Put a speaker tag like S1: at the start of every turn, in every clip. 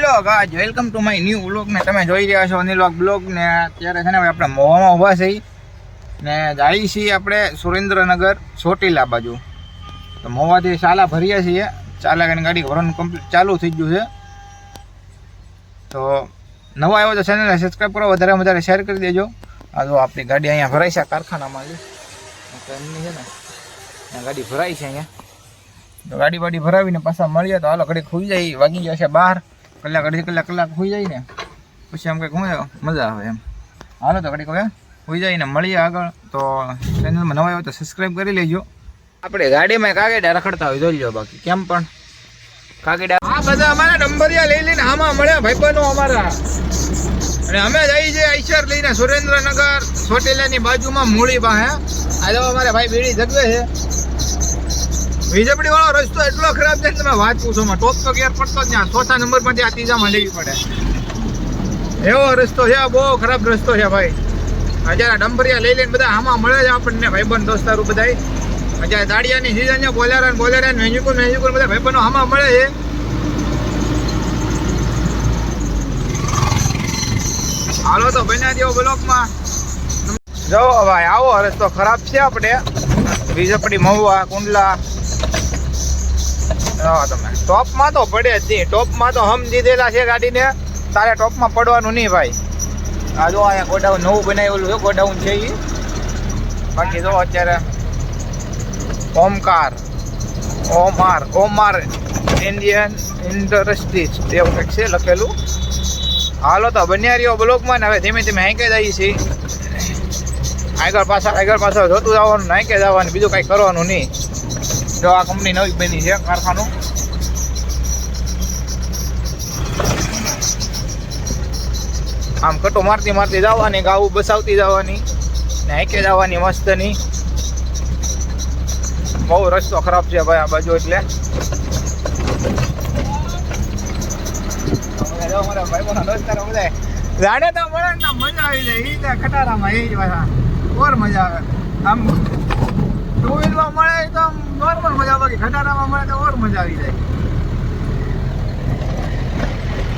S1: Hello guys, welcome to my new vlog ને તમે જોઈ રહ્યા છો અનિલ બ્લોગ ને અત્યારે છે ને આપણે મોવામાં ઊભા છીએ ને જઈએ છીએ આપણે સુરેન્દ્રનગર ચોટીલા બાજુ. તો મોવાથી ચાલા ભરીએ છીએ. ચાલા ગાડી ભરવાનું કમ્પ્લીટ ચાલુ થઈ ગયું છે. તો નવા આવ્યો તો ચેનલને સબસ્ક્રાઈબ કરો, વધારે શેર કરી દેજો. આ જો આપણી ગાડી અહીંયા ભરાઈ છે કારખાનામાં. એમની છે ને ગાડી ભરાઈ છે અહીંયા. તો ગાડી બાડી ભરાવીને પાછા મળીએ તો હાલો ઘડી ખુઈ જાય. વાગી જશે 12 કલાક, અડધી કલાક ખુઈ જાય ને પછી આમ કંઈક હું મજા આવે એમ. હાલો તો ઘડી હવે ખુઈ જાય ને મળીએ આગળ. તો ચેનલમાં નવા આવ્યો તો સબસ્ક્રાઈબ કરી લેજો. આપણે ગાડીમાં કાગેડા રખડતા હોય જોઈ લો. બાકી કેમ પણ કાગેડા આ બધા અમારા નંબરિયા લઈ લઈને આમાં મળ્યા ભાઈબંધો અમારા. અને અમે જઈએ છીએ આઈસર લઈને સુરેન્દ્રનગર ચોટીલાની બાજુમાં મૂળી પાસે. આ જો અમારા ભાઈ બીડી જગવે છે. વીજપડી વાળો રસ્તો એટલો ખરાબ છે ને તમે વાત પૂછો માં. ટોપ તો ગેર પડતો જ ત્યાં 4થા નંબર માંથી આ ત્રીજામાં લેવી પડે એવો રસ્તો છે. બહુ ખરાબ રસ્તો છે ભાઈ. અત્યારે ડંબરિયા લઈ લઈને બધા આમાં મળે છે આપણને ભાઈબંધ દોસ્તારું બધા. અત્યારે દાડિયાની સીઝન છે. બોલેરા મેન્યુકુલ બધા ભાઈબંધો આમાં મળે છે. હાલો તો બન્યા દેવો બ્લોકમાં. જો ભાઈ આવો રસ્તો ખરાબ છે. આપણે વીજપડી મહુવા કુંડલા તમે ટોપમાં તો પડે જ નહીં. ટોપમાં તો હમ દીધેલા છે ગાડીને. તારે ટોપમાં પડવાનું નહીં ભાઈ. આ જો અહીંયા ગોડાઉન નવું બનાવેલું છે. ગોડાઉન છે એ. બાકી જો અત્યારે ઓમાર ઇન્ડિયન ઇન્ડસ્ટ્રીઝ એવું કંઈક છે લખેલું. હાલો તો બન્યા રહ્યો બ્લોકમાં ને હવે ધીમે ધીમે હાંકે જઈએ છીએ. આગળ પાછળ જોતું જવાનું, હાંકે જવાનું, બીજું કાંઈ કરવાનું નહીં. જો આ કંપની નવી બની છે કારખાનું. આમ કટો મારતી જવાની, ગાવું બસાવતી જવાની ને હાંકે જવાની મસ્તની. બહુ રસ્તો ખરાબ છે ભાઈ આ બાજુ. એટલે જાડે તો મળે ને મજા આવી જાય. એ ખટારામાં એ જ પાછા ઓર મજા આવે. આમ ટુ વ્હીલમાં મળે તો આમ નોર્મલ મજા આવે. ખટારામાં મળે તો ઓર મજા આવી જાય.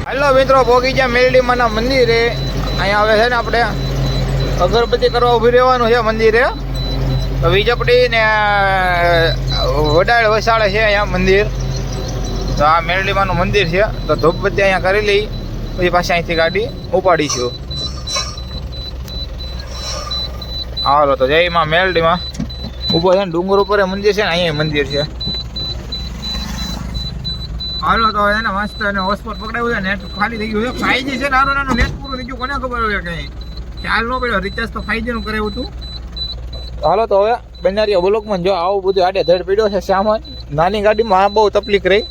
S1: હાલો મિત્રો, ભોગી ગયા મેરડીમાના મંદિરે. અહીંયા આવે છે ને આપણે અગરબત્તી કરવા ઊભી રહેવાનું છે મંદિરે. તો વીજપડી ને વડાળ વસાડે છે અહીંયા મંદિર. તો આ મેરડીમાનું મંદિર છે. તો ધૂપબત્તી અહીંયા કરી લઈ પછી પાછી અહીંથી ગાડી ઉપાડીશું. હાલો તો જય માં મેરડીમાં ઊભો છે ને ડુંગર ઉપર મંદિર છે ને અહીંયા મંદિર છે. હાલો તો એને મસ્ત અને હોટસ્પોટ પકડાયું છે. નેટ ખાલી થઈ ગયું છે. 5G છે નાનું નેટ પૂરું થઈ ગયું. કોને ખબર હોય કંઈ ખ્યાલ ન પડ્યો. રિચાર્જ તો 5G નું કરાવ્યું હતું. હાલો તો હવે બનારીઓ બ્લોકમાં જો આવું બધું આડે ધડ પીડ્યો છે સામાન. નાની ગાડીમાં બહુ તકલીફ રહી.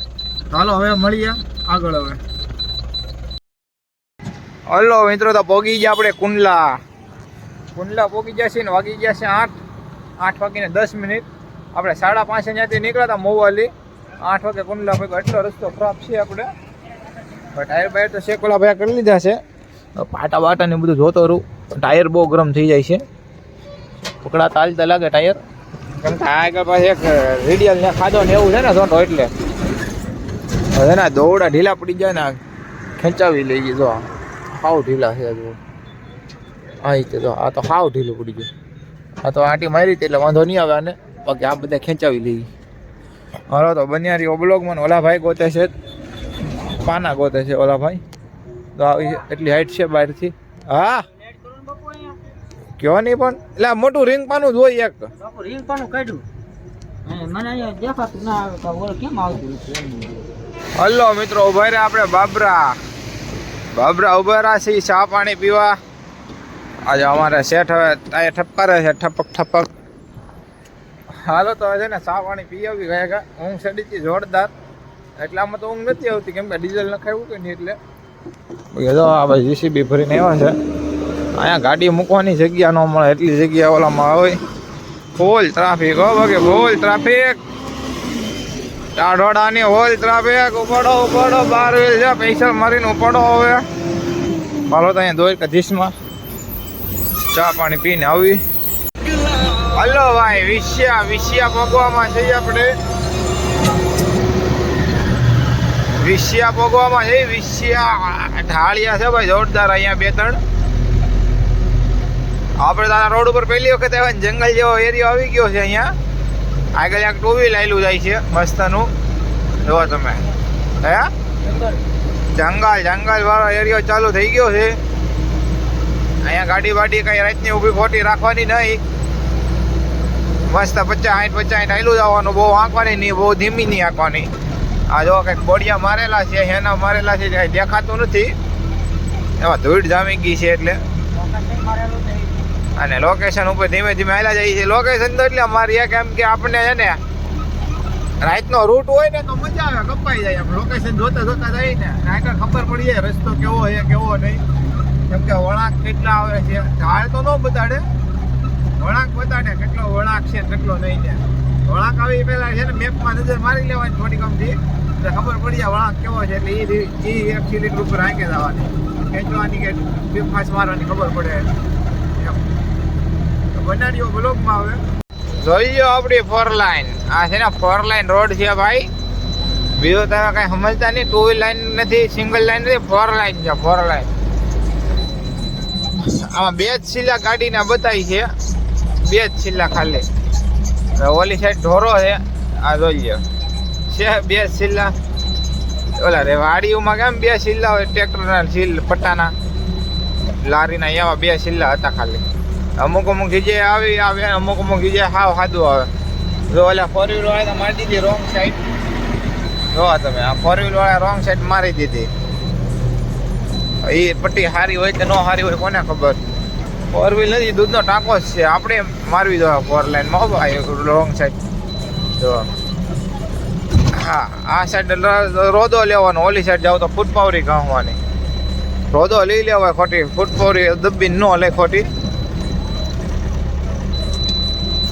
S1: હાલો હવે મળીએ આગળ. હવે હલો મિત્રો, તો પોગી ગયા આપણે કુંડલા પોગી ગયા છે ને વાગી ગયા છે 8 વાગીને 10 મિનિટ. આપણે 5:30 ત્યાંથી નીકળ્યા હતા મોવાલી. 8 વાગે કુંડલા ભાઈ. એટલો રસ્તો ખરાબ છે. આપણે ટાયર બાયર તો શેકોલા ભાઈ કરી લીધા છે. પાટા બાટા ને બધું જોતો રહું. ટાયર બહુ ગરમ થઈ જાય છે. પકડા તાલતા લાગે ટાયર. કેમ કે આગળ પાસે એક રેડિયલ ને ખાધો ને એવું છે ને સોટો. એટલે હવે ના દોડા ઢીલા પડી જાય ને ખેંચાવી લઈ ગઈ. જો હાવ ઢીલા છે. જો આ રીતે જો આ તો હાવ ઢીલું પડી ગયું. આ તો આંટી મારી હતી એટલે વાંધો નહીં આવે આને. બાકી આ બધા ખેંચાવી લઈ. હાલો તો બન્યા રહ્યો બ્લોગમાં. ઓલા ભાઈ ગોતે છે, પાના ગોતે છે ઓલા ભાઈ. તો આવી એટલી હાઈટ છે બહારથી. હા કયો નહીં પણ એટલે મોટું રિંગ પાનું જોઈએ. એક
S2: રિંગ પાનું કાઢ્યું મને અહીંયા દેખાતું ના આવે તો ઓલો કેમ આવતું.
S1: હલો મિત્રો, ઉભા રહ્યા આપણે બાબરા ઉભા રહ્યા છીએ ચા પાણી પીવા. આજે અમારે શેઠ હવે ટાયર ઠપકારે છે. ઠપક. હાલો તો છે ને ચા પાણી પી આવી ગયા. ઊંઘ ચડી હતી જોરદાર. એટલે આમાં તો ઊંઘ નથી આવતી કેમ કે ડીઝલ નખાવ્યું કે નહીં. એટલે જો આ ભાઈ જીસીબી ભરીને આવ્યા છે. અહીંયા ગાડી મૂકવાની જગ્યા ન મળે એટલી જગ્યા ઓલામાં હોય. ફૂલ ટ્રાફિક હો બાકી ફૂલ ટ્રાફિક. ટાઢોડાની હોલ ટ્રાફિક. ઉપાડો 12 વ્હીલ છે. પૈસા મારીને ઉપાડો. હવે હાલો તો અહીંયા દ્વારકાધીશમાં ચા પાણી પીને આવી. હલો ભાઈ, વિશ્યા પગવામાં છીએ આપણે. વિસિયા ભોગવામાં છે. વિસિયા ઢાળિયા છે ભાઈ જોરદાર અહીંયા 2-3. આપણે તારા રોડ ઉપર પહેલી વખત આવ્યા ને જંગલ જેવો એરિયો આવી ગયો છે અહીંયા. આગળ એક 2 વ્હીલ આવેલું જાય છે મસ્તનું. જો તમે હે જંગલ વાળો એરિયો ચાલુ થઈ ગયો છે. અહીંયા ગાડી બાડી કઈ રાતની ઊભી ખોટી રાખવાની નહીં. મસ્ત 50-60 આયલું જવાનું. બહુ આંકવાની નહીં, બહુ ધીમી નહીં આંકવાની. આ જો કંઈક બોડિયા મારેલા છે, હેના મારેલા છે, કાંઈ દેખાતું નથી. એમાં ધૂળ જામી ગઈ છે એટલે. અને લોકેશન ઉપર ધીમે ધીમે હાલ્યા જાય છે. લોકેશન તો એટલે અમારી એક એમ કે આપણે છે ને રાતનો રૂટ હોય ને તો મજા આવે, કપાઈ જાય. આપણે લોકેશન જોતા જાય ને આગળ ખબર પડી જાય રસ્તો કેવો છે કેવો નહીં. કેમ કે વળાંક કેટલા આવે છે, ઢાળ તો ન બતાડે, વળાંક બતાડે કેટલો વળાંક છે કેટલો નહીં છે. વળાંક આવી પહેલા છે ને મેપમાં નજર મારી લેવાની થોડી કમથી, એટલે ખબર પડી જાય વળાંક કેવો છે. એટલે એ એક્સિલેટર ઉપર આંકે જવાની, ખેંચવાની કે ફાસ મારવાની ખબર પડે. બનાડીઓ બ્લોકમાં આવે. જોઈ લો આપણી 4 લાઈન. આ છે ને 4 લાઈન રોડ છે ભાઈ. બીજું તમે કઈ સમજતા નહીં. 2 લાઈન નથી, સિંગલ લાઈન નથી, 4 લાઈન છે. 4 લાઈન. આમાં 2 જ સિલ્લા ગાડીને બતાવી છે, 2 જ સિલ્લા ખાલી. ઓલી સાઈડ ઢોરો છે, આ જોઈ લો છે 2 સિલ્લા. ઓલા રે વાડીઓમાં કેમ 2 સિલ્લા હોય, ટ્રેક્ટરના સિલ પટ્ટાના લારીના, એવા 2 સિલ્લા હતા ખાલી. અમુક જગ્યાએ આવે, અમુક જગ્યાએ હાવ સાદું આવે. જો ઓલા 4 વ્હીલ વાળા મારી દીધી રોંગ સાઈડ. જોવા તમે આ 4 વ્હીલ વાળા રોંગ સાઈડ મારી દીધી. એ પટ્ટી સારી હોય કે ન સારી હોય કોને ખબર. 4 વ્હીલ નથી, દૂધનો ટાંકો જ છે. આપણે મારવી દો 4 લાઈનમાં ભાઈ રોંગ સાઈડ. જો હા આ સાઈડ રોદો લેવાનો, ઓલી સાઈડ જાવ તો ફૂટપાવરી ઘાવવાની. રોદો લઈ લેવાય ખોટી, ફૂટપાવરી દબ્બી ન લે ખોટી.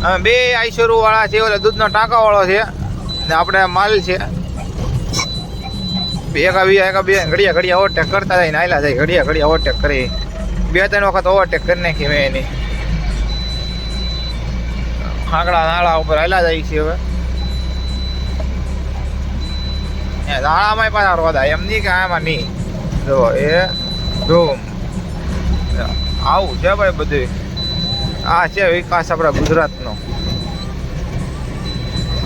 S1: અમે 2 આઈસોરૂ વાળા છે, ઓલા દૂધનો ટાંકા વાળો છે ને આપણે માલ છે. એકા બે ઘડિયા ઓવરટેક કરતા જાય ને આયલા જાય, ઘડિયા ઓવરટેક કરી. 2-3 વખત ઓવરટેક કરી નાખી મેં એની. આંકડા નાળા ઉપર આયલા જાય છે. હવે નાળામાં પાછા રોદા, એમ નહીં કે આમાં નહીં. જો એ ધૂમ આવું છે ભાઈ બધું. આ છે વિકાસ આપણા ગુજરાતનો.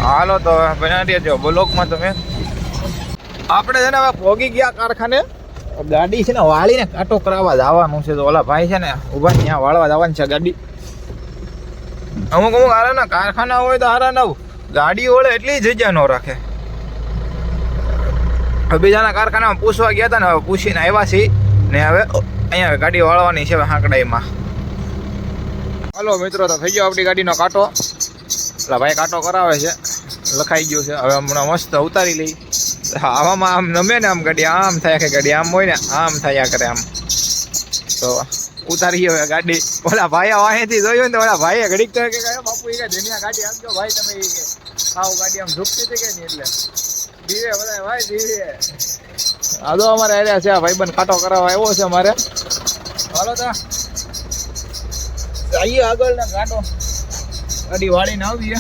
S1: હાલો તો બનાવી દેજો બ્લોકમાં તમે. આપણે છે ને હવે પોગી ગયા કારખાને. ગાડી છે ને વાળીને કાંટો કરાવવા જવાનું છે. તો ઓલા ભાઈ છે ને ઊભા ત્યાં વાળવા જવાની છે ગાડી. અમુક હારા ના કારખાના હોય તો હારા નવ ગાડી ઓળે એટલી જગ્યા ન રાખે. બીજાના કારખાનામાં પૂછવા ગયા હતા ને, હવે પૂછીને આવ્યા છીએ ને હવે અહીંયા ગાડી વાળવાની છે હાંકડાઈમાં. હાલો મિત્રો, તો થઈ ગયો આપણી ગાડીનો કાંટો. એટલે ભાઈ કાંટો કરાવે છે, લખાઈ ગયું છે. હવે હમણાં મસ્ત ઉતારી લઈ. આવામાં આમ નમે ને આમ ગાડી આમ થાય કે ગાડી આમ હોય ને આમ થયા કરે આમ. તો ઉતારી હવે ગાડી. ઓલા ભાઈ અહીંથી જોયું ને ઓલા ભાઈએ ઘડીક તો કે બાપુ એ કે ધનિયા ગાડી આપજો ભાઈ તમે. એ કે આવું ગાડી આમ ઝૂકતી હતી કે નહીં એટલે ધીરે બધા ભાઈ ધીરે. આ તો અમારે આવ્યા છે, ભાઈબંધ કાંટો કરાવવા આવ્યો છે અમારે. હાલો તો જઈએ આગળ ને કાંટો ગાડી વાળીને આવીએ.